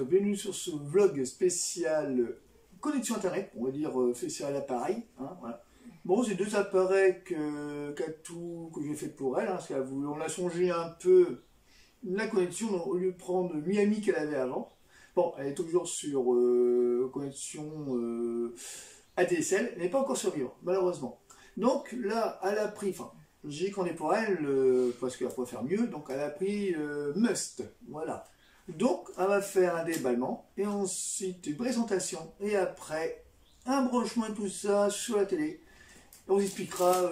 bienvenue sur ce vlog spécial connexion internet, on va dire spécial appareil. Hein, voilà. Bon, c'est deux appareils que j'ai fait pour elle, hein, parce on a changé un peu la connexion, au lieu de prendre Miami qu'elle avait avant. Bon, elle est toujours sur connexion ADSL, elle n'est pas encore sur Vivre, malheureusement. Donc là, elle a pris, enfin, j'ai qu'on est pour elle, parce qu'elle pourrait faire mieux, donc elle a pris Must, voilà. Donc, elle va faire un déballement, et ensuite une présentation, et après, un branchement et tout ça sur la télé. On vous expliquera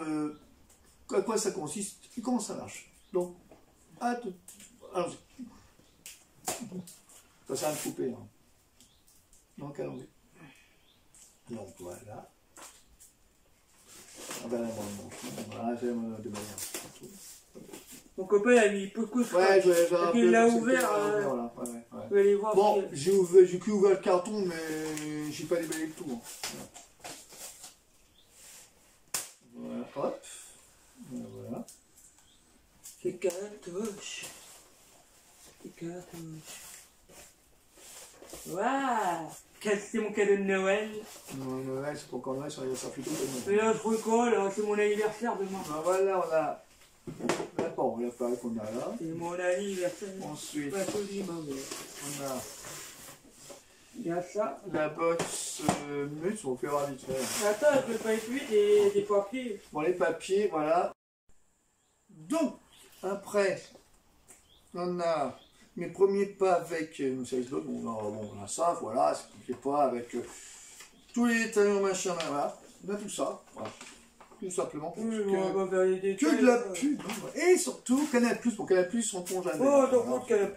à quoi ça consiste et comment ça marche. Donc, à tout. Allons-y. Ça va me couper. Hein. Donc, allons-y. Donc, voilà. On va aller voir le branchement. Voilà, j'ai mon déballement. Mon copain a mis beaucoup de ouais, et puis il l'a ouvert. Voilà. Ouais. Je vais aller voir. Bon, j'ai que ouvert le carton, mais j'ai pas déballé le tout. Hein. Voilà, hop. Voilà. C'est cartouche. C'est cartouche. Waouh! C'est mon cadeau de Noël. Non, Noël, c'est pas encore Noël, ça sera plutôt mais là, je rigole, c'est mon anniversaire demain. Ben voilà, on a. D'accord, l'appareil qu'on a là. C'est mon anniversaire. Ensuite, on a. Il y a ça. La box mute, on peut voir vite fait. Attends, je peux pas être des papiers. Bon, les papiers, voilà. Donc, après, on a mes premiers pas avec une size block. On a ça, voilà, c'est pas avec tous les détails, machin, voilà. On a tout ça, voilà. Tout simplement. Oui, on va faire les détails. Que de la pub. Et surtout, Canal+, pour Canal+, on ne jamais. Oh, donc voilà. Canal+,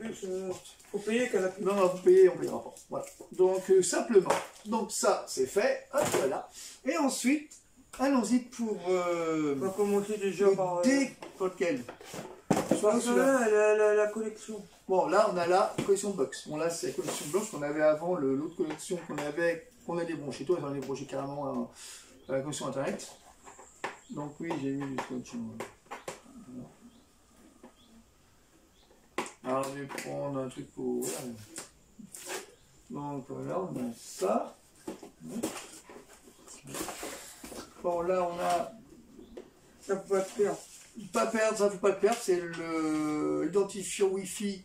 faut payer Canal+. Non, vous payez, on payera pas. Voilà. Donc, simplement. Donc, ça, c'est fait. Hop, voilà. Et ensuite, allons-y pour... on va commencer déjà par... Lequel la collection. Bon, là, on a la collection box. Bon, là, c'est la collection blanche qu'on avait avant, l'autre collection qu'on a débranché. Toi, on a débranché carrément à la connexion internet. Donc, oui, j'ai mis du scotch. Voilà. Alors, je vais prendre un truc pour... Voilà. Donc, voilà, on a ça. Bon, là, on a... Ça peut pas te perdre. Pas perdre, ça ne faut pas le perdre, c'est l'identifiant Wi-Fi.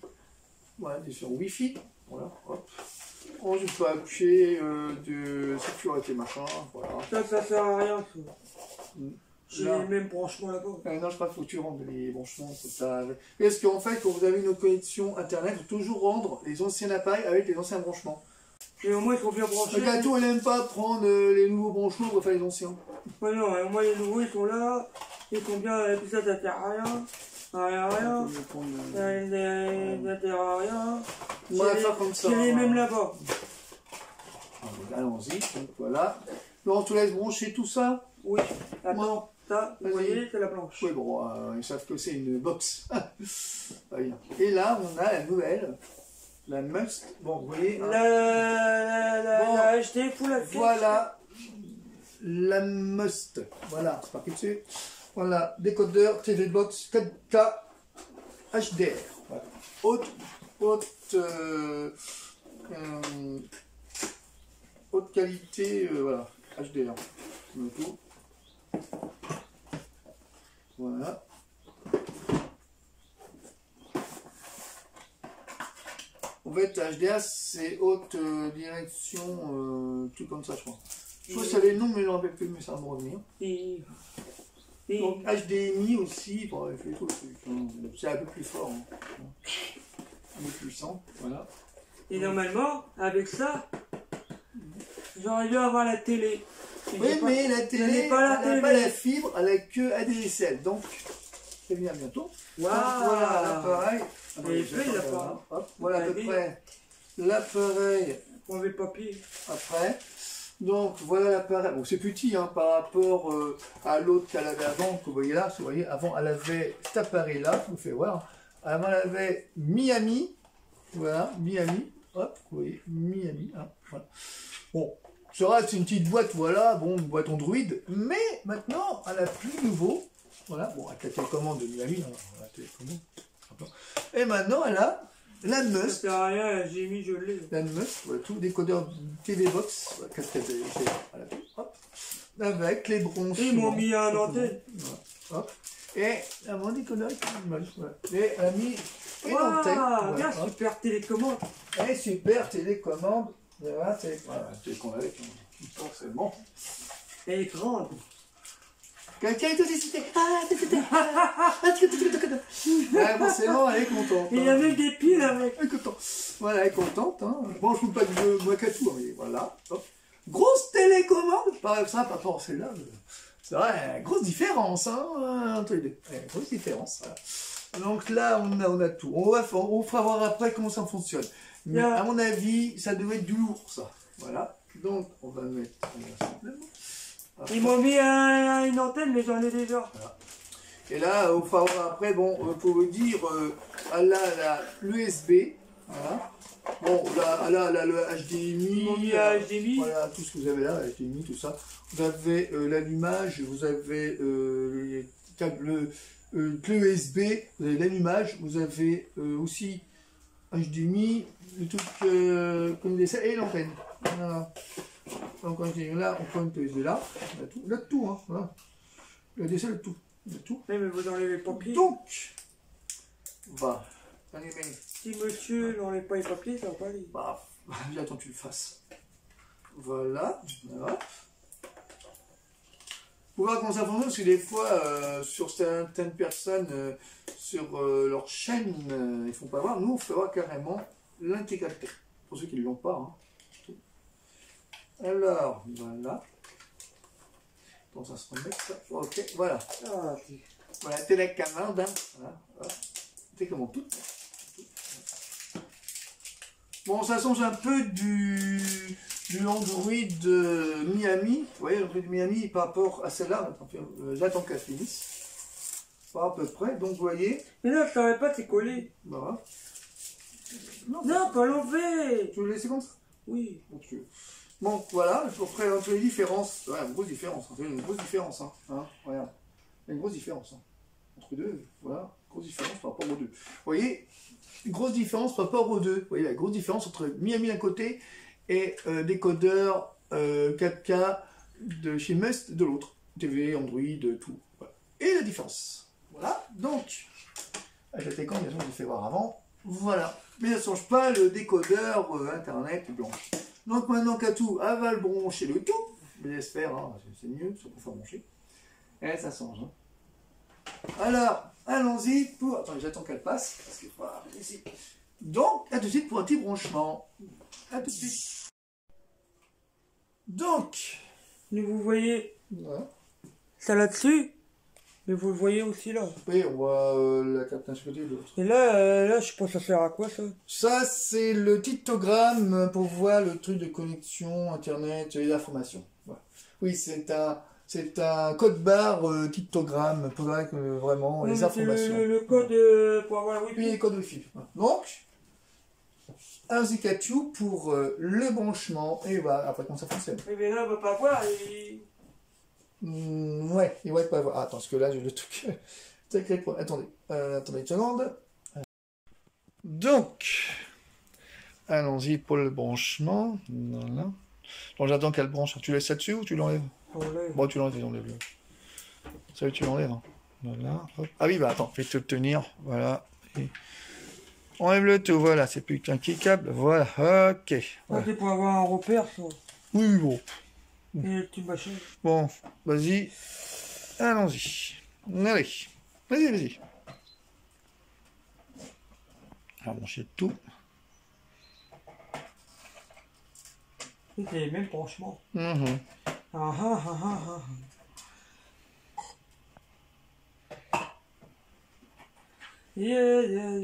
Voilà, l'identifiant Wi-Fi. Voilà, hop. Ensuite, papier de sécurité, machin. Voilà. Ça sert à rien, ça. J'ai les mêmes branchements là-bas. Non, je crois qu'il faut que tu rendes les branchements. Parce qu'en fait, quand vous avez une connexion internet, il faut toujours rendre les anciens appareils avec les anciens branchements. Et au moins, il faut bien brancher. Le gâteau, il n'aime pas prendre les nouveaux branchements pour faire les anciens. Ouais, non, au moins, les nouveaux, ils sont là. Ils sont bien, et puis ça sert à rien. Rien. Ça sert à rien. On va faire comme ça. C'est les mêmes là-bas. Allons-y, donc voilà. Laurent, tu laisses brancher tout ça? Oui. Attends, ça, vous voyez, c'est la blanche. Oui, bon, ils savent que c'est une box. Et là, on a la nouvelle, la Must. Bon, vous voyez. Hein. La HD pour la voilà, la Must. Voilà, c'est marqué dessus. Voilà, décodeur, TV box 4K HDR. Voilà. Haute qualité, voilà, HDR. Tout. Voilà. En fait, HDR, c'est haute direction, tout comme ça, je crois. Je crois que ça avait le nom, mais je ne me rappelle plus, mais ça va me revenir. Donc HDMI aussi, bon, c'est un peu plus fort, hein. Un peu plus puissant, voilà. Et normalement, avec ça, j'aurais dû avoir la télé. Oui, mais la télé, elle n'a pas la fibre, elle n'a que ADSL, donc c'est bien bientôt. Wow. Voilà l'appareil. Voilà à peu près l'appareil. On met le papier. Après. Donc voilà l'appareil. Bon, c'est petit hein, par rapport à l'autre qu'elle avait avant. Que vous voyez là, vous voyez, avant elle avait cet appareil là, je vous fais voir. Avant elle avait Miami. Voilà, Miami. Hop, vous voyez, Miami. Hein, voilà. Bon, ça reste une petite boîte, voilà, bon, une boîte Android. Mais maintenant, elle a plus nouveau. Voilà, bon, avec la télécommande de Miami. Hein, la télécommande. Et maintenant, elle a La Ça Must. sert à rien, j'ai mis, je l'ai. La Must, voilà, tout décodeur TV Box. Voilà, 4 voilà, hop. Avec les branches. Ils m'ont mis un antenne. Voilà, hop. Et mon décodeur avec une image. Voilà. Et elle a mis une antenne. Waouh, Voilà, regarde, hop. super télécommande. Et super télécommande. Voilà, télécommande avec. Forcément. Elle est grande. Quelqu'un est aussi cité. Ouais, forcément, elle est contente. Il y a même des piles avec. Elle est contente. Voilà, elle est contente. Hein. Bon, je ne pas de moi qu'à tout, mais voilà. Hop. Grosse télécommande. Par exemple, par rapport à celle-là. C'est vrai, grosse différence. Hein, entre les deux. Ouais, grosse différence. Voilà. Donc là, on a tout. On fera voir après comment ça fonctionne. Mais à mon avis, ça devait être du lourd, ça. Voilà. Donc, on va mettre simplement. Ils m'ont mis une antenne, mais j'en ai déjà. Voilà. Et là, il faut avoir après, bon, pour vous dire, là, l'USB, voilà. Bon, là, le HDMI, Ils m'ont mis un HDMI. voilà, tout ce que vous avez là, HDMI, tout ça. Vous avez l'allumage, vous avez les câbles, clé USB, vous avez l'allumage, vous avez aussi HDMI, le truc comme des et l'antenne. Voilà. Donc là, on prend une USB là, on a tout, hein, voilà. Le DSL, le tout. Le tout. Oui, mais vous enlevez les papiers. Donc, on va allumer. Si monsieur n'enlève pas les papiers, ça va pas aller. Bah, j'attends que tu le fasses. Voilà. Voilà. Pour voir comment ça fonctionne, parce que des fois, sur certaines personnes, sur leur chaîne, ils font pas voir. Nous, on fait voir carrément l'intégrateur. Pour ceux qui ne l'ont pas. Hein. Alors, voilà. Bon, ça se remet ça. Ok, voilà. Ah, ok. Voilà, télécommande. Hein. Voilà, voilà. Télécommande tout. Bon, ça change un peu du Android de Miami. Vous voyez, l'Android de Miami par rapport à celle-là. J'attends qu'elle finisse. Pas à peu près. Donc, vous voyez. Mais là, je savais pas, c'est collé. Voilà. Non, pas l'enlever. Tu veux le laisser comme ça? Oui. Okay. Bon, voilà, à peu près entre les différences. Ouais, une grosse différence. Une grosse différence. Hein. Regarde. Il y a une grosse différence. Hein. Entre les deux, voilà. Grosse différence par rapport aux deux. Vous voyez, une grosse différence par rapport aux deux. Vous voyez la grosse différence entre Miami d'un côté et décodeur 4K de chez Must de l'autre. TV, Android, tout. Voilà. Et la différence. Voilà. Donc, avec la télécommande, bien sûr, je l'ai fait voir avant. Voilà. Mais ça ne change pas le décodeur Internet blanche. Donc maintenant qu'à tout, elle va le brancher le tout. Je laisse faire, hein, c'est mieux, ça pour faire brancher. Et ça change. Hein. Alors, allons-y pour... Attendez, j'attends qu'elle passe. Parce que voilà, ici. Donc, à tout de suite pour un petit branchement. À tout de suite. Donc, Mais vous voyez voilà. ça là-dessus, mais vous le voyez aussi là. Oui, on voit la carte d'un côté de l'autre. Et là, je sais pas ça sert à quoi ça. Ça, c'est le pictogramme pour voir le truc de connexion Internet et l'information. Voilà. Oui, c'est un code barre pictogramme pour voir vraiment les informations. Le code pour avoir la Wi-Fi. Oui, les codes Wi-Fi. Voilà. Donc, un Zikachu pour le branchement et voilà, après comment ça fonctionne. Oui, mais là, on va pas voir. Et... Ouais, il va pas voir. Ah, attends, parce que là, j'ai le truc. Attendez, attendez une seconde. Donc, allons-y pour le branchement. Voilà. Donc, j'attends qu'elle branche. Tu laisses ça dessus ou tu l'enlèves? Bon, tu l'enlèves, enlève-le. Ça, tu l'enlèves. Hein. Voilà. Hop. Ah oui, bah attends, fais te tenir. Voilà. Et... enlève le tout. Voilà, c'est plus qu'un câble. Voilà. Ok. Voilà. C'est pour avoir un repère, ça. Oui, bon. Et le petit machin. Bon, vas-y. Allons-y. Allez. Vas-y, vas-y. On va brancher tout. C'est les mêmes branchements. Mmh. Ah ah ah ah ah. Yeah, yeah,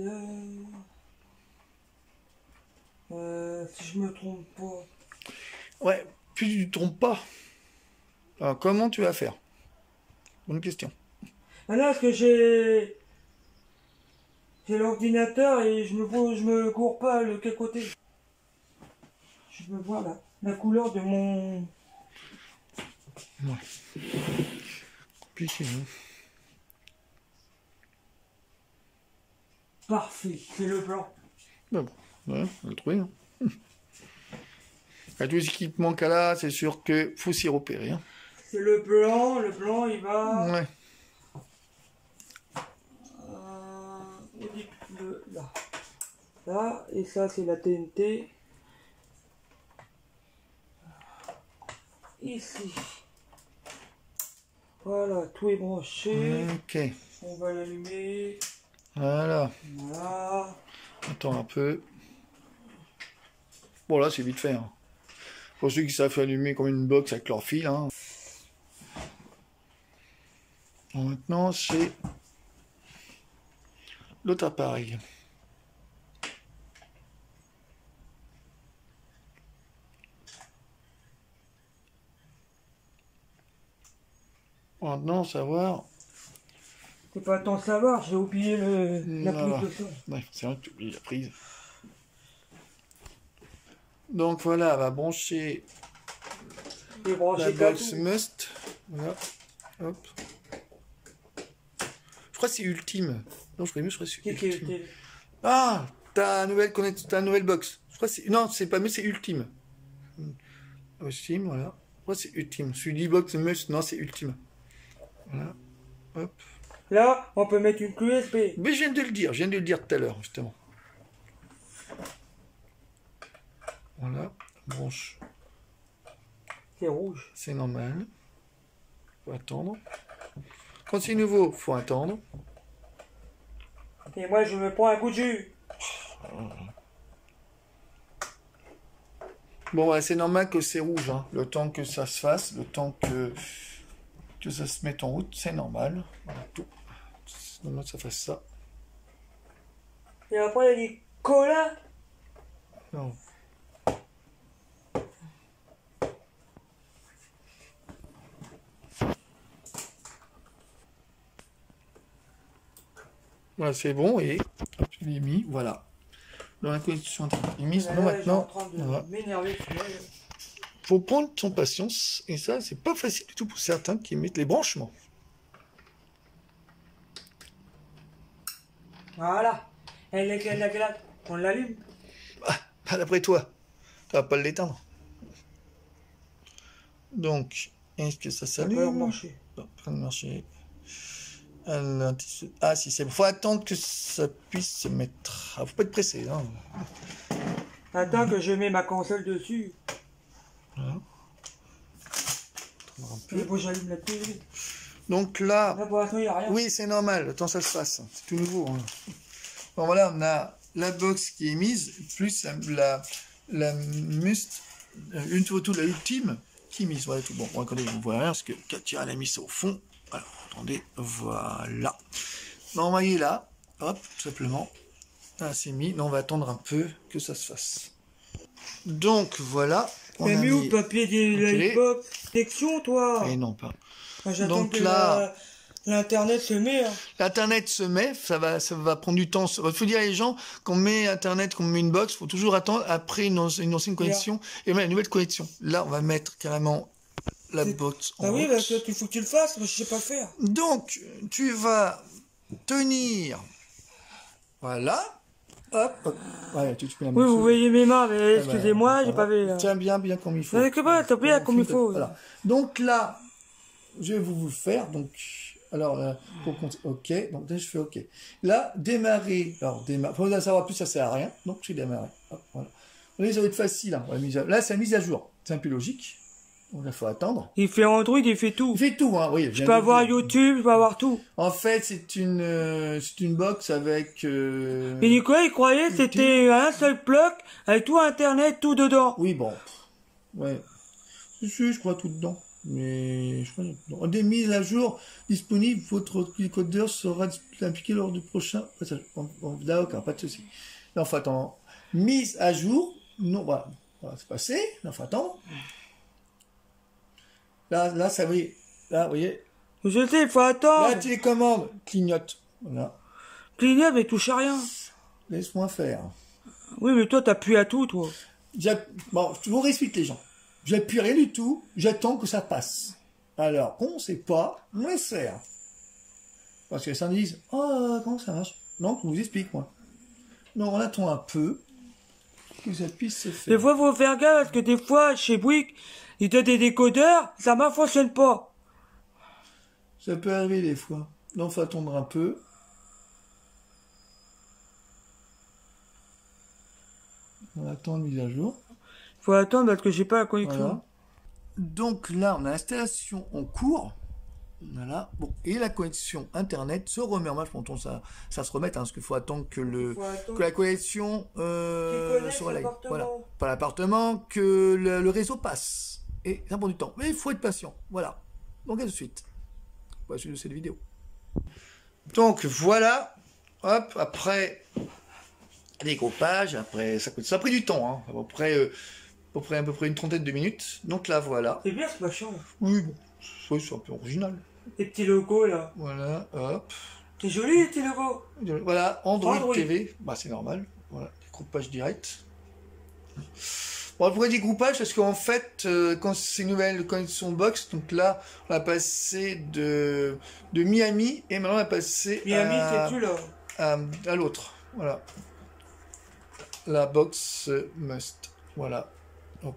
yeah. Si je me trompe pas. Ouais, puis tu te trompes pas. Alors, comment tu vas faire? Bonne question. Ah là, parce que j'ai l'ordinateur et je me cours pas le quel côté. Je me vois là, la couleur de mon... Ouais. Compliqué, hein. Parfait, c'est le blanc. Ben bon, ouais, on va le trouver. Hein. À tous les équipements qu'elle a, c'est sûr que faut s'y repérer. Hein. C'est le blanc il va... Ouais. Là. Là, et ça c'est la TNT. Ici. Voilà, tout est branché. Ok. On va l'allumer. Voilà. Voilà. Attends un peu. Bon là c'est vite fait. Hein. Pour ceux qui savent allumer comme une box avec leur fil. Hein. Bon, maintenant c'est l'autre appareil. Maintenant savoir. C'est pas tant savoir, j'ai oublié la prise de son. Ouais, c'est vrai que tu oublies la prise. Donc voilà, on va brancher la box Must. Voilà. Hop. Je crois que c'est Ultime. Non, je crois mieux, je crois que c'est Ultime. Ah, ta nouvelle box. Je crois que c'est... Non, c'est pas mieux, c'est Ultime. Ultime, voilà. Je crois que c'est Ultime. Celui box Must, non, c'est Ultime. Voilà. Hop. Là, on peut mettre une clé USB. Mais je viens de le dire tout à l'heure, justement. Voilà, branche. C'est rouge. C'est normal. Faut attendre. Quand c'est nouveau, faut attendre. Et moi, je me prends un coup de jus. Bon, ouais, c'est normal que c'est rouge. Hein. Le temps que ça se fasse, le temps que ça se mette en route, c'est normal. Voilà, tout. C'est normal que ça fasse ça. Et après, il y a des colas. Non. Voilà, c'est bon, et hop, je l'ai mis, voilà. Dans la connexion est mise. Non, maintenant, voilà. Faut prendre son patience, et ça, c'est pas facile du tout pour certains qui mettent les branchements. Voilà. Elle est là, on l'allume. Ah, d'après toi, tu vas pas l'éteindre. Donc, est-ce que ça s'allume? Ça peut marcher. Non, pas marcher. Ah si, c'est bon. Faut attendre que ça puisse se mettre. Ah, faut pas être pressé. Hein. Attends que je mets ma console dessus. Voilà. Un peu. Et bon, j'allume la télé. Donc là, pour l'instant, il n'y a rien. Oui, c'est normal. Le temps ça se passe. C'est tout nouveau. Hein. Bon voilà, on a la box qui est mise plus la Must, une photo de la Ultime qui est mise. Voilà tout. Bon, regardez, vous voyez rien parce que Katia elle a mis ça au fond. Voilà, attendez, voilà. Non, vous voyez là, hop, tout simplement. Là, c'est mis. Non, on va attendre un peu que ça se fasse. Donc, voilà. T'as mis où le papier de la box? Protection, toi? Et non, pas. J'attends que là... L'internet se met. Hein. L'internet se met, ça va prendre du temps. Il faut dire à les gens qu'on met internet, qu'on met une box, il faut toujours attendre après une ancienne connexion et même une nouvelle connexion. Là, on va mettre carrément la box en route. Oui, parce qu'il faut que tu le fasses, moi je sais pas faire. Donc, tu vas tenir, voilà, hop, hop. Ouais, tu peux la oui, vous voyez mes mains, mais excusez-moi, j'ai pas vu. Tiens bien comme il faut. Non, que pas, t'as bien comme il faut. Voilà. Donc là, je vais vous le faire, donc... Alors, pour compter, OK, donc là, je fais OK. Là, démarrer, pour en savoir plus, ça sert à rien, donc je vais démarrer. Hop, voilà. Là, ça va être facile, hein. Là, c'est la mise à jour, c'est un peu logique, donc là, il faut attendre. Il fait Android, il fait tout. Il fait tout, hein, oui. Je peux avoir YouTube, je peux avoir tout. En fait, c'est une box avec... Mais Nicolas, il croyait que c'était un seul bloc, avec tout Internet, tout dedans. Oui, bon, ouais. Je crois tout dedans. Mais je crois des mises à jour disponibles, votre décodeur sera appliqué lors du prochain passage. D'accord, pas de souci. Là, faut attendre. Mise à jour, non, voilà, c'est passé. Là, faut attendre. Là, ça va. Là, vous voyez. Je sais, il faut attendre. La télécommande clignote. Voilà. Clignote, mais touche à rien. Laisse-moi faire. Oui, mais toi, t'appuies à tout, toi. Bon, je vous réexplique les gens. J'appuie rien du tout, j'attends que ça passe. Alors, on ne sait pas, on laisse faire. Parce que ça me dit, oh, comment ça marche? Donc, je vous explique, moi. Non, on attend un peu que ça puisse se Des faire. fois, faut faire gaffe parce que des fois, chez Bouygues, ils donnent des décodeurs, ça ne fonctionne pas. Ça peut arriver des fois. Donc, faut attendre un peu. On attend une mise à jour. Faut attendre parce que j'ai pas la connexion. Voilà. Donc là, on a l'installation en cours. Voilà. Bon, et la connexion internet se remet en marche. Bon, ça se remet, hein, parce qu'il faut attendre que la connexion se relaye. Voilà. Pas l'appartement, que le réseau passe. Et ça prend du temps. Mais il faut être patient. Voilà. Donc à tout de suite. Pour la suite de cette vidéo. Donc voilà. Hop, après découpage, après ça a pris du temps, hein, à peu près une trentaine de minutes. Donc là voilà. C'est bien ce machin. Oui, bon, c'est un peu original. Les petits logos là. Voilà, hop. C'est joli les petits logos. Voilà, Android TV, bah c'est normal. Voilà, découpage direct. Bon, pourquoi découpage? Parce qu'en fait, quand c'est une nouvelle connexion box, donc là, on a passé de Miami et maintenant on a passé Miami, c'est-tu là à l'autre. Voilà. La box must. Voilà. Hop.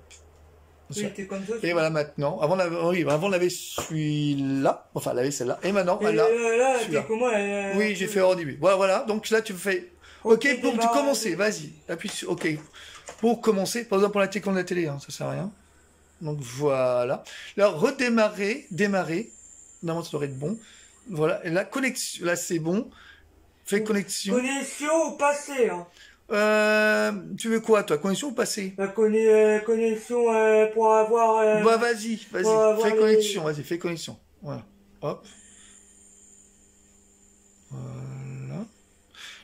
Oui, t'es comme ça. Et voilà maintenant. Avant on avait celui-là. Enfin, on avait celle-là. Et maintenant, et là. là t'es comment Oui, j'ai fait hors début. Voilà. Donc là, tu fais. Ok, pour commencer. Vas-y. Appuie sur OK. Pour commencer. Par exemple, pour la télécommande de la télé, hein, ça sert à rien. Donc voilà. Là, démarrer. Normalement, ça devrait être bon. Voilà. Et la connexion. Là, c'est bon. Fais connexion. Connexion au passé, hein. Tu veux quoi, toi? Connexion ou passé? La connexion pour avoir... Bah vas-y, fais connexion, vas-y, fais connexion. Voilà, hop. Voilà.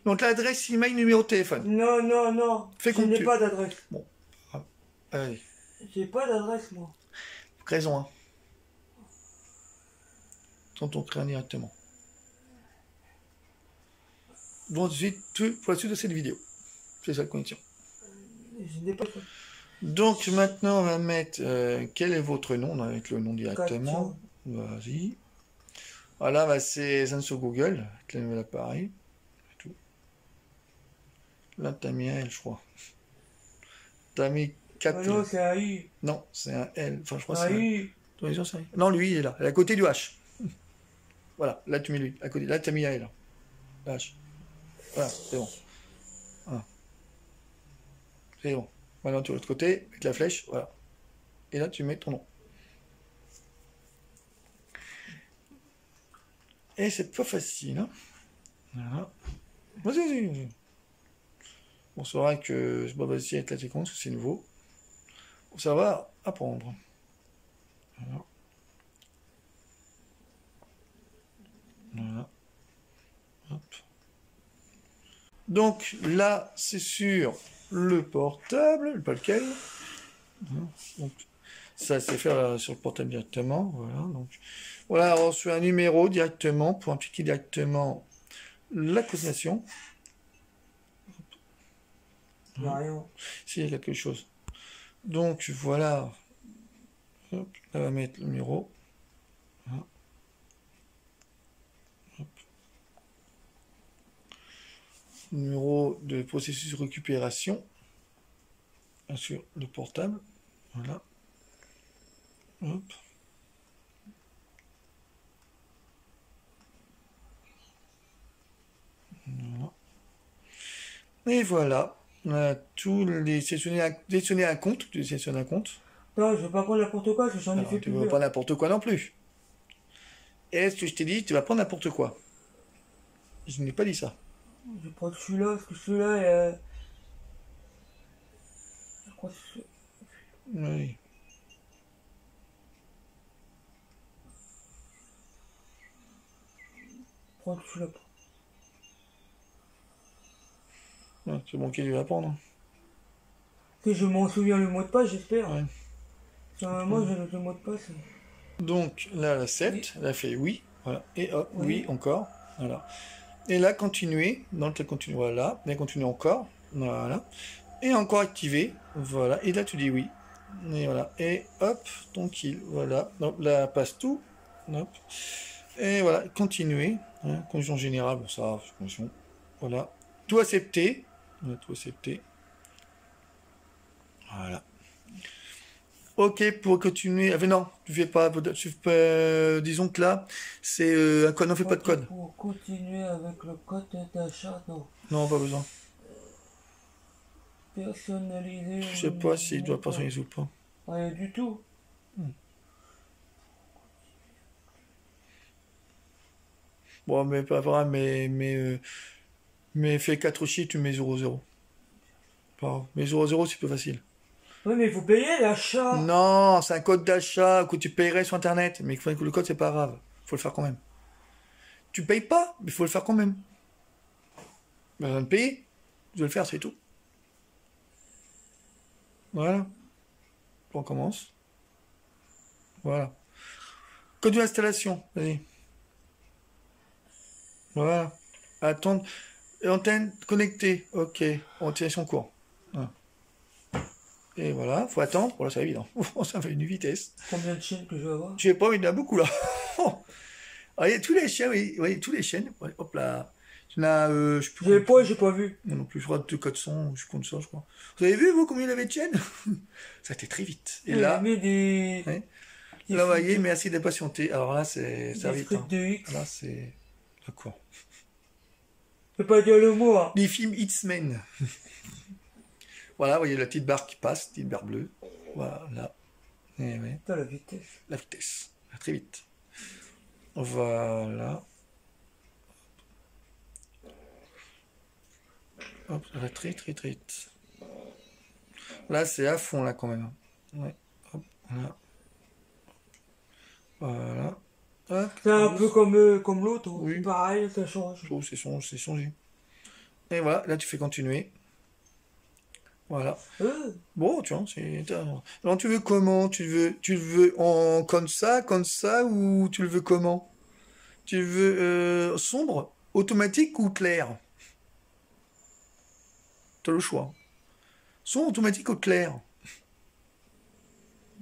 Donc l'adresse email, numéro de téléphone. Non. Fais je n'ai pas d'adresse. Bon, allez. J'ai pas d'adresse, moi. Raison, hein. Quand on crée directement. Donc, pour la suite de cette vidéo. C'est ça la connexion. Je n'ai pas ça. Donc, maintenant, on va mettre quel est votre nom. On va mettre le nom directement. Vas-y. Voilà, bah, c'est sur Google, avec le nouvel appareil. Tout. Là, t'as mis un L, je crois. T'as mis 4 Ah non, c'est un I. Non, c'est un L. Enfin, je crois que c'est c'est un I. Non, lui, il est là. Il est à côté du H. Voilà, là, tu mets lui. À côté. Là, t'as mis un L. H. Voilà, c'est bon. Voilà. C'est bon. Maintenant, tu vas de l'autre côté, avec la flèche, voilà. Et là, tu mets ton nom. Et c'est pas facile, hein. Voilà. Vas-y. On saura que c'est pas facile avec la séquence, parce que c'est nouveau. Ça va apprendre. Voilà. Hop. Donc là, c'est sur le portable, pas lequel. Donc, ça c'est faire sur le portable directement. Voilà. Donc voilà, on reçoit un numéro directement pour impliquer directement la cotisation. Il n'y a rien. S'il y a quelque chose. Donc voilà. Hop, là, on va mettre le numéro. Voilà. Hop. Numéro de processus de récupération sur le portable. Voilà. Hop. Voilà. Et voilà. On a tous les sélectionner un compte. Tu sélectionnes un compte. Non, je veux pas prendre n'importe quoi, j'en ai fait Tu ne plusieurs. veux pas n'importe quoi non plus. Est-ce que je t'ai dit, tu vas prendre n'importe quoi? Je n'ai pas dit ça. Je vais prendre celui-là, parce que celui-là je crois que c'est... Oui. Prendre celui-là. C'est bon qu'il va prendre. Que je m'en souviens le mot de passe, j'espère. Ouais. Moi, j'ai le mot de passe. Donc là, elle accepte, elle a fait oui, voilà, et hop, oui, encore, voilà. Et là, continuer, donc elle continue, voilà, mais continue encore, voilà, et encore activer, voilà, et là tu dis oui, et voilà, et hop, tranquille, voilà, donc là, passe tout, hop, et voilà, continuer, hein, condition générale, bon ça, condition, voilà, tout accepter, On a tout accepté. Voilà. Ok, pour continuer. Ah, non, tu fais pas. Disons que là, c'est un code. On fait pas de code. Pour continuer avec le code d'achat, non. Non, pas besoin. Personnaliser. Je sais pas s'il doit personnaliser ou pas. Rien du tout. Bon, mais pas vrai, mais fais 4 chiffres, tu mets 0,0. Pas grave. Mais 0,0, c'est plus facile. Oui, mais il faut payer l'achat. Non, c'est un code d'achat que tu payerais sur Internet. Mais le code, c'est pas grave. Faut le faire quand même. Tu payes pas, mais il faut le faire quand même. Pas besoin de payer. Je vais le faire, c'est tout. Voilà. On commence. Voilà. Code d'installation. Vas-y. Voilà. Attendre. Antenne connectée. Ok. On tient son cours. Voilà. Et voilà. Faut attendre. Voilà, c'est évident. Ça fait une vitesse. Combien de chaînes que je vais avoir? Je sais pas, mais il y en a beaucoup là. Ah, il y a tous les chaînes, oui, oui, tous les chaînes. Ouais, hop là. Il y en a, je sais plus. J'ai pas vu. Non, non plus, je crois de 400, je compte ça, je crois. Vous avez vu, vous, combien il y avait de chaînes? Ça a été très vite. Et là, des... ouais. Là, vous voyez, merci de patienter. Alors là, c'est ça vite. Hein. De X. Là, c'est. D'accord. Je peux pas dire le mot. Hein. Les films X-Men. Voilà, vous voyez la petite barre qui passe, petite barre bleue. Voilà. Et ouais. Putain, la vitesse. La vitesse. Très vite. Voilà. Hop, ça va très vite. Là, c'est à fond, là, quand même. Ouais. Hop, là. Voilà. Hop, c'est un peu comme l'autre. Oui. Pareil, ça change. Je trouve c'est changé. Et voilà, là, tu fais continuer. Voilà. Bon, tu vois, c'est... Alors, tu veux comment? Tu le veux en comme ça, ou tu le veux comment? Tu le veux sombre, automatique ou clair? Tu as le choix. Sombre, automatique ou clair?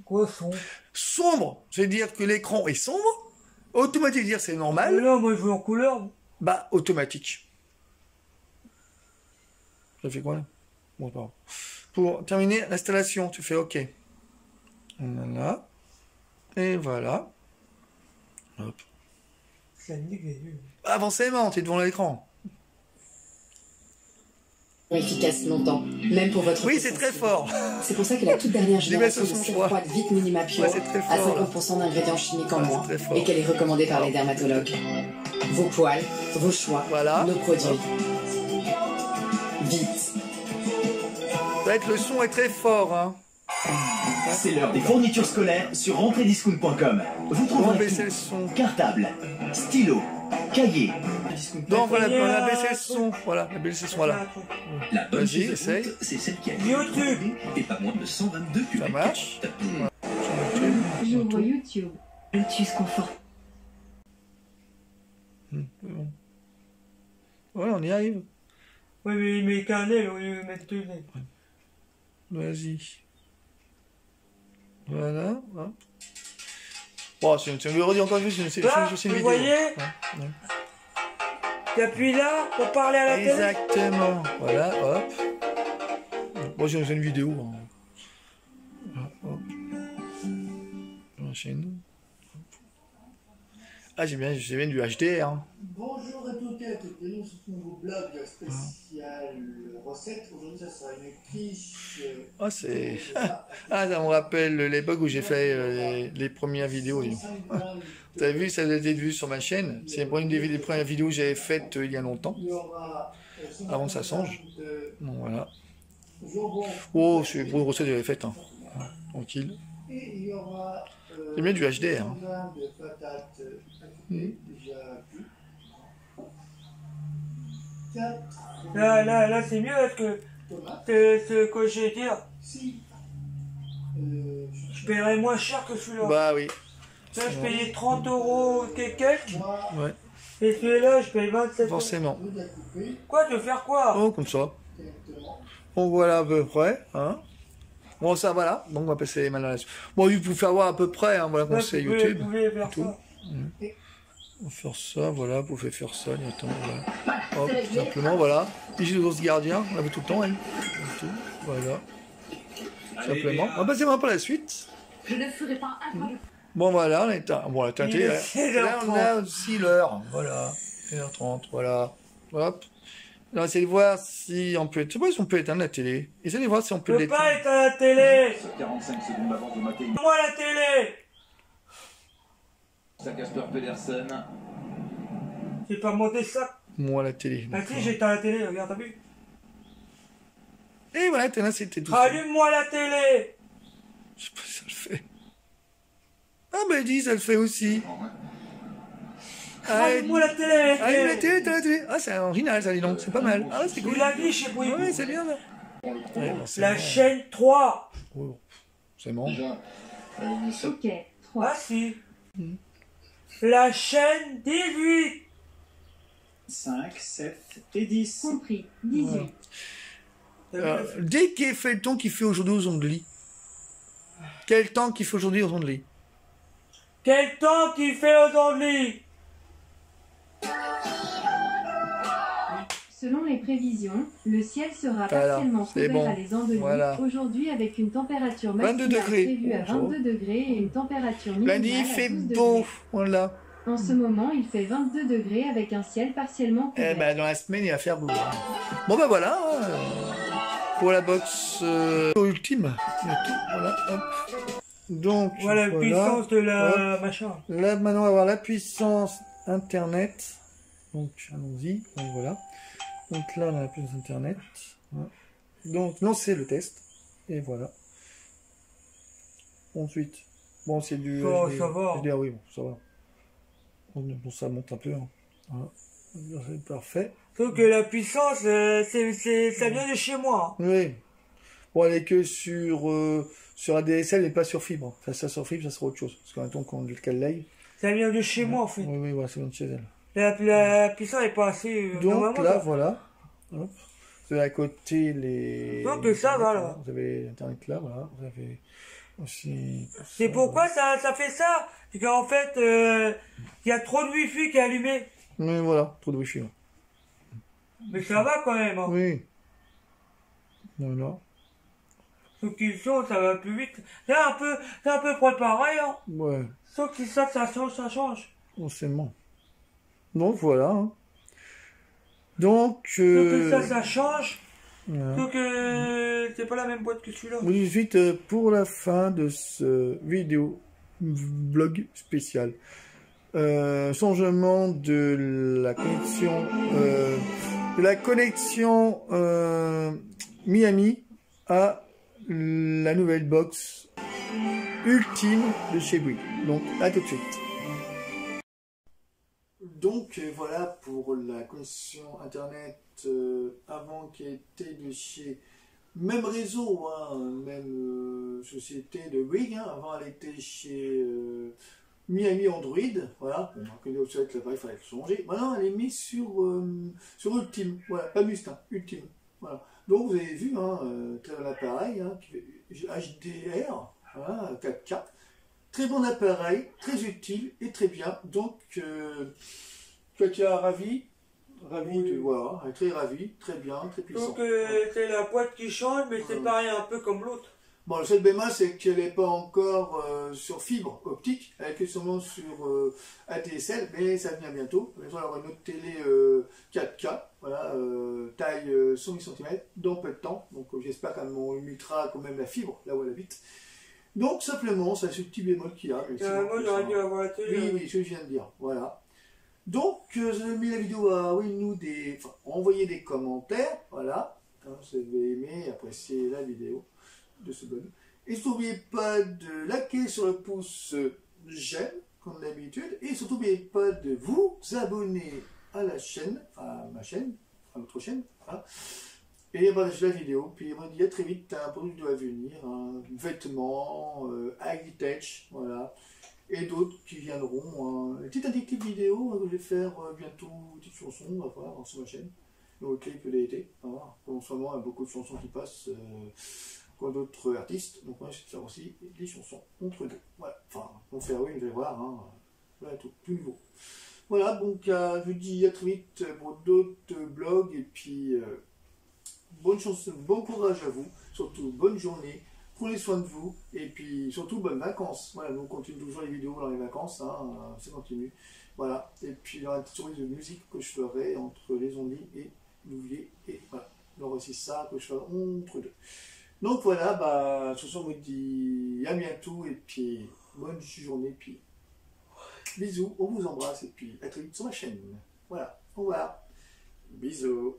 Quoi, sombre? Sombre, c'est-à-dire que l'écran est sombre. Automatique, dire c'est normal. Là, moi, je veux en couleur. Bah, automatique. Ça fait quoi là? Bon, pardon. Pour terminer l'installation, tu fais OK. Voilà. Et voilà. Hop. Avancement, tu es devant l'écran. Efficace longtemps, même pour votre... Oui, c'est très fort. C'est pour ça que la toute dernière génération de son cire choix. froide Vite Minima Pure Ouais, très a fort, 50% d'ingrédients chimiques en ouais, moins très fort. et qu'elle est recommandée par les dermatologues. Vos poils, vos choix, Voilà. nos produits. Vite. Ça va être, le son est très fort, hein. C'est l'heure des fournitures scolaires sur rentrediscount.com. Vous On va trouverez baisser tout. le son. Cartable, stylo, cahier. Donc voilà, on a baissé le son. Voilà, on a baissé le son, voilà. La bonne Vas-y, chose essaye. c'est celle qui a YouTube. et pas moins de 122 Ça purées. marche. J'ouvre YouTube. Bluetooth confort. Bon. Voilà, on y arrive. Oui, mais il met qu'un aile au lieu de mettre deux ailes. Vas-y. Voilà. Hop. Bon, si on lui redit encore plus, c'est une vous vidéo. voyez Ouais. Tu appuies là pour parler à la télé. Exactement. Voilà, hop. Moi, j'ai une vidéo. Hein. Voilà, hop. J'enchaîne. Ah, j'ai bien du HDR. Hein. Bonjour à toutes et à tous, bienvenue sur ce nouveau blog spécial recette. Aujourd'hui, ça sera une quiche. Ah, c'est... Ah, ça me rappelle l'époque où j'ai fait les premières vidéos. Vous avez vu, ça a été vu sur ma chaîne. C'est une des premières vidéos que j'avais faites il y a longtemps. Avant que ça change. Bon, voilà. Oh, c'est une bonne recette que j'avais faite. Hein. Tranquille. Et il y aura c'est bien du HDR. Hein. de patates déjà cuites. 4 Là, c'est mieux parce que tomates. ce que je vais dire, 6 je paierais moins cher que celui-là. Bah oui. Là, je payais 30 € et quelques. Ouais, Et celui-là, je paye 27 €. forcément. Quoi, tu veux faire quoi? Oh, comme ça. Donc voilà à peu près. Hein. Bon, ça, voilà. Donc, on va passer maintenant là-dessus. Bon, vous pouvez faire voir à peu près. Hein, voilà, Là, c'est vous YouTube. pouvez faire Tout. ça. On va faire ça, voilà, vous pouvez faire ça, directement, voilà. Hop, tout simplement, voilà. Et j'ai l'ours gardien, on l'avait tout le temps, elle. Tout, voilà. Simplement. On va passer maintenant par la suite. Je ne ferai pas un pas. Bon, voilà, on est à... Bon, la teinté, là. 16h30. Là, on a aussi l'heure. Voilà. 16h30, voilà. Hop. On va essayer de voir si on peut... Je sais pas si on peut éteindre la télé. Essayez de voir si on peut Je peux l'éteindre. pas éteindre la télé. 45 secondes avant de mater Moi la télé. à Casper Pedersen. J'ai pas monté ça. Moi, la télé. Ah si, j'ai éteint la télé, regarde, t'as vu? Et voilà, là, c'était tout ça. Allume-moi la télé. Je sais pas si ça le fait. Ah, bah, dis, ça le fait aussi. Allume-moi la télé. Allume la télé, t'as la télé. Ah, c'est original, ça, dis donc. C'est pas mal. Ah, c'est Tu cool. l'as dit chez Bouygues. Ouais, c'est bien, là. Ouais, bon, c'est La bon. chaîne 3. Ouais, bon. C'est bon. Ok, 3. Ah si. La chaîne 18. 5, 7 et 10. Compris. 18. Dès qu'il fait le temps qu'il fait aujourd'hui aux ongles. Quel temps qu'il fait aujourd'hui aux ongles? Quel temps qu'il fait aujourd'hui? Selon les prévisions, le ciel sera Voilà, partiellement c'est couvert bon. à les Andelys Voilà. aujourd'hui avec une température 22 maximale degrés. prévue à Bonjour. 22 degrés et une température minimale Lundi, il à fait 12 beau. degrés. Voilà. En ce moment, il fait 22 degrés avec un ciel partiellement Eh couvert. ben, dans la semaine, il va faire beau. Bon, ben voilà. Pour la box ultime. Voilà, hop. Donc, Voilà la puissance de la machin. Là, maintenant, on va avoir la puissance Internet. Donc, allons-y. Donc, voilà. Donc là, on a la puissance Internet. Voilà. Donc, lancer le test. Et voilà. Ensuite, bon, c'est du... Oh, HD. ça va. Ah oui, bon, ça va. Bon, ça monte un peu. Hein. Voilà. C'est parfait. Sauf que la puissance, ça vient de chez moi. Oui. Bon, elle est que sur ADSL et pas sur fibre. Enfin, ça sur fibre, ça sera autre chose. Parce qu'en même temps, quand qu'elle l'aille. Ça vient de chez moi en fait. Oui, oui, voilà, c'est de chez elle. La puissance n'est pas assez. Donc normalement, là, ça- voilà. Hop. Vous avez à côté les... Donc ça va, là. Vous avez Internet là, voilà. Vous avez aussi... C'est pourquoi ça fait ça. C'est qu'en fait, il y a trop de wifi qui est allumé. Oui, voilà, trop de wifi. Là. Mais ça va quand même. Hein. Oui. Voilà. Sauf qu'ils sont, ça va plus vite. C'est un peu préparé. Hein. Ouais, Sauf que ça change, ça change. forcément. Donc voilà. Hein. Donc... Sauf que ça change. voilà. Sauf que c'est pas la même boîte que celui-là. Vous dites vite pour la fin de ce vidéo blog spécial. Changement de la connexion Miami à la nouvelle box ultime de chez Bouygues. Donc à tout de suite. Donc voilà pour la connexion internet avant qui était de chez même réseau, hein, même société de Bouygues. Hein, avant elle était chez Miami Android. Voilà, on a connu aussi avec l'appareil, il fallait le changer. Maintenant elle est mise sur Ultime. Voilà, pas Must, hein, Ultime. Voilà. Donc vous avez vu, hein, très bon appareil, hein, qui fait HDR, voilà, 4K. Très bon appareil, très utile et très bien. Donc, Katia, ravi de voir, très ravi, très bien, très puissant. Donc c'est la boîte qui change, mais c'est pareil un peu comme l'autre. Bon, le seul bémol, c'est qu'elle n'est pas encore sur fibre optique, elle est que seulement sur ADSL, mais ça vient bientôt. Bientôt, on aura une autre télé 4K, voilà, taille 108 cm, dans peu de temps. Donc, j'espère qu'on limitera quand même la fibre, là où elle habite. Donc, simplement, c'est ce petit bémol qu'il y a. Moi j'aurais dû avoir la télé. Oui, ce que je viens de dire, voilà. Donc, je vous ai mis la vidéo à envoyer des commentaires, voilà. Hein, si vous avez aimé, apprécié la vidéo de ce blog. Et n'oubliez pas de liker sur le pouce j'aime, comme d'habitude. Et surtout, n'oubliez pas de vous abonner à la chaîne, à ma chaîne, à notre chaîne, voilà. Et partager la vidéo. Puis on dit à très vite, un produit doit venir, hein, vêtements, high-tech, voilà. Et d'autres qui viendront. Une petite addictive vidéo, je vais faire bientôt une petite chanson, on va voir sur ma chaîne. Le clip de l'été. Voilà. En ce moment, il y a beaucoup de chansons qui passent, comme d'autres artistes. Donc, moi, je vais faire aussi des chansons entre deux. Voilà. Enfin, on fait, oui, vous allez voir. Hein. Voilà, tout nouveau. Voilà, donc je vous dis à très vite pour d'autres blogs, et puis bonne chance, bon courage à vous, surtout bonne journée, prenez soin de vous, et puis surtout bonnes vacances. Voilà, nous on continue toujours les vidéos dans les vacances, hein, ça continue. Voilà, et puis il y aura une petite surprise de musique que je ferai entre les ondes et Louviers, et voilà, il y aura aussi ça que je ferai entre deux. Donc voilà, bah, ce soir on vous dit à bientôt, et puis bonne journée, puis bisous, on vous embrasse, et puis à très vite sur ma chaîne. Voilà, au revoir, bisous.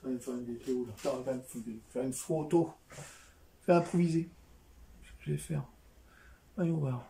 Faire une vidéo là, faire une photo, faire improviser, c'est ce que je vais faire. Allez, au revoir.